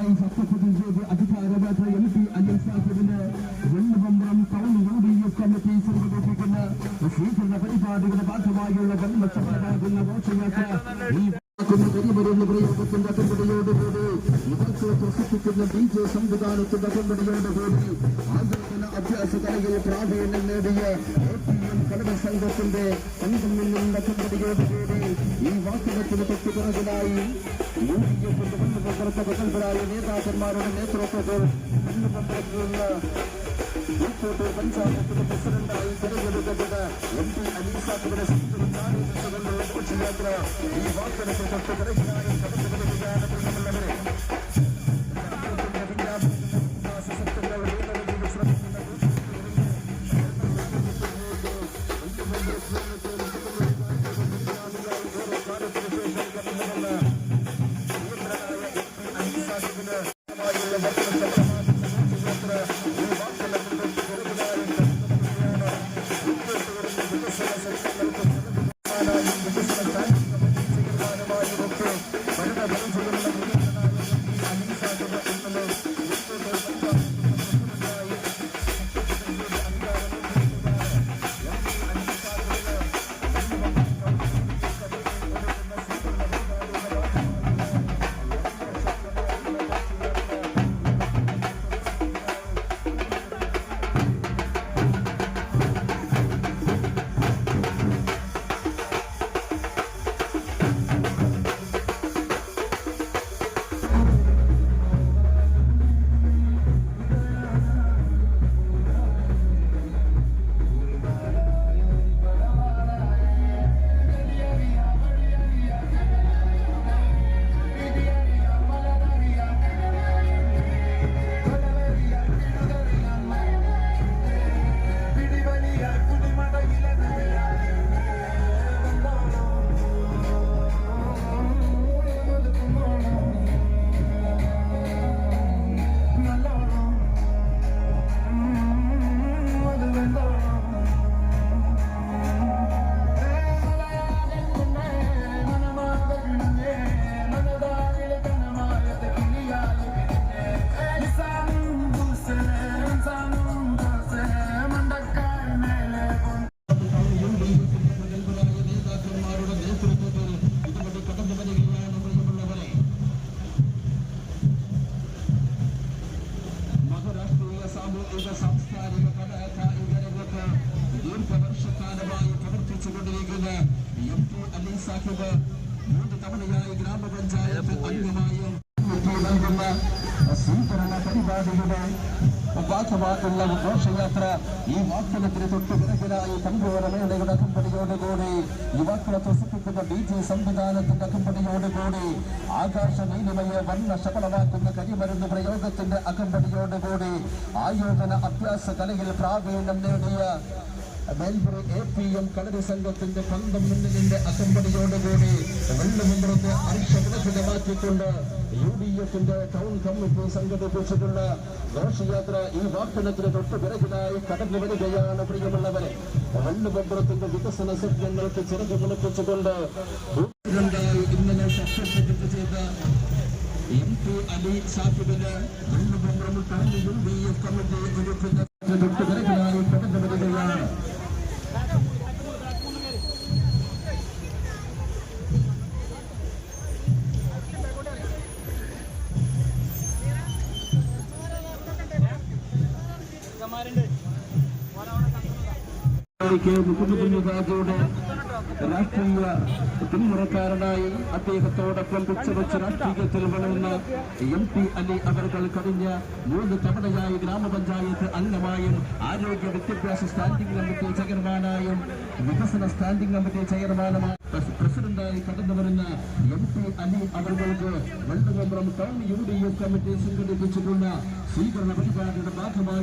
ഭാഗമായി സത്യപ്രതിജ്ഞ ചെയ്ത് അധികാരമേറ്റ MP അലി സാഹിബിന് വെള്ളുപമ്പറം ടൗൺ UDF കമ്മിറ്റി സംഘടിപ്പിക്കുന്ന സ്വീകരണ പരിപാടികളുടെ ഭാഗമായുള്ള വെള്ളച്ചപ്പലാകുന്ന ഘോഷയാത്ര ഈ കരിമരുന്ന് പ്രയോഗത്തിന്റെ അകമ്പടിയോടുകൂടി യുവാക്കളെ പ്രസിദ്ധിക്കുന്ന DJ സംവിധാനത്തിന്റെ അകമ്പടിയോടുകൂടി ആയോധന അഭ്യാസ കലയിൽ പ്രാവീണ്യം നേടിയ APM കടക സംഘത്തിന്റെ പങ്കെടുക്കുന്ന അകമ്പടിയോടുകൂടി ഈ വാഹനത്തിന് തൊട്ടുപിറകിലായി UDF പ്രവർത്തകരായ നേതാക്കന്മാരുടെ നേതൃത്വത്തിൽ കോട്ടൂർ പഞ്ചായത്തിന്റെ പ്രസിഡന്റായി തെരഞ്ഞെടുക്കപ്പെട്ട MP അലി സാഹിബിനെ സംബന്ധിച്ചുള്ള ഘോഷയാത്ര ഈ വാഹനത്തെ തൊട്ടുപിറകിലായി കടന്നു വരികയാണ്. പ്രിയമുള്ളവരെ, സാംസ്കാരിക കലാകായികരംഗത്ത് ദീർഘവർഷക്കാലമായി പ്രവർത്തിച്ചുകൊണ്ടിരിക്കുന്ന MP അലി സാഹിബ് 3 തവണയായി ഗ്രാമപഞ്ചായത്ത് അംഗമായും നൽകുന്ന സ്വീകരണ പരിപാടിയുടെ ഭാഗമായുള്ള ഘോഷയാത്ര ഈ വാഹനത്തിന് തൊട്ടുപിറകിലായി തമ്പോരമേളയുടെ അകമ്പടിയോടുകൂടി യുവാക്കളെ പ്രസിദ്ധിക്കുന്ന DJ സംവിധാനത്തിന്റെ അകമ്പടിയോടുകൂടി ആകാശനീലിമയ വർണ്ണ ശബളമാക്കുന്ന കരിമരുന്ന് പ്രയോഗത്തിന്റെ അകമ്പടിയോടുകൂടി ആയോധന അഭ്യാസ കലയിൽ പ്രാവീണ്യം നേടിയ മേൽമുറി APM കളരി സംഘത്തിന്റെ 12 അകമ്പടിയോടുകൂടി വെള്ളുമുമ്പറത്തെ അർഷവിളക്കിതമാക്കിക്കൊണ്ട് UDFന്റെ ടൗൺ കമ്മിറ്റി സംഘടിപ്പിച്ചിട്ടുള്ള ഘോഷയാത്ര ഈ വാഹനത്തിന് തൊട്ടുപിറകിലായി കടന്നു വരികയാണ്. പ്രിയമുള്ളവരെ, വെള്ളുമുമ്പറത്തിന്റെ വികസന സ്വപ്നങ്ങൾക്ക് ചിറക് മുളപ്പിച്ചുകൊണ്ട് ഇന്നലെ സത്യപ്രതിജ്ഞ ചെയ്ത MP അലി സാഹിബിന് വെള്ളുമുമ്പറം ടൗൺ UDF കമ്മിറ്റി ഒരുക്കുന്ന തൊട്ടുപിറകിലായി കടന്നു വരികയാണ്. മുഖ്യമന്ത്രിയുടെ രാഷ്ട്രീയ പിന്മുറക്കാരനായി അദ്ദേഹത്തോടൊപ്പം പിച്ചവെച്ച് രാഷ്ട്രീയത്തിൽ വളർന്ന MP അലി അവർകൾ കഴിഞ്ഞ 3 തവണയായി ഗ്രാമപഞ്ചായത്ത് അംഗമായും ആരോഗ്യ വിദ്യാഭ്യാസ സ്റ്റാൻഡിംഗ് കമ്മിറ്റി ചെയർമാനായും വികസന സ്റ്റാൻഡിംഗ് കമ്മിറ്റി ചെയർമാനുമായി പ്രസിഡന്റായി കടന്നു വരുന്ന MP അലി അവർക്ക് വെള്ളുമുമ്പറം ടൗൺ UDF കമ്മിറ്റി സംഘടിപ്പിച്ചിട്ടുള്ള സ്വീകരണ പരിപാടിയുടെ ഭാഗമായി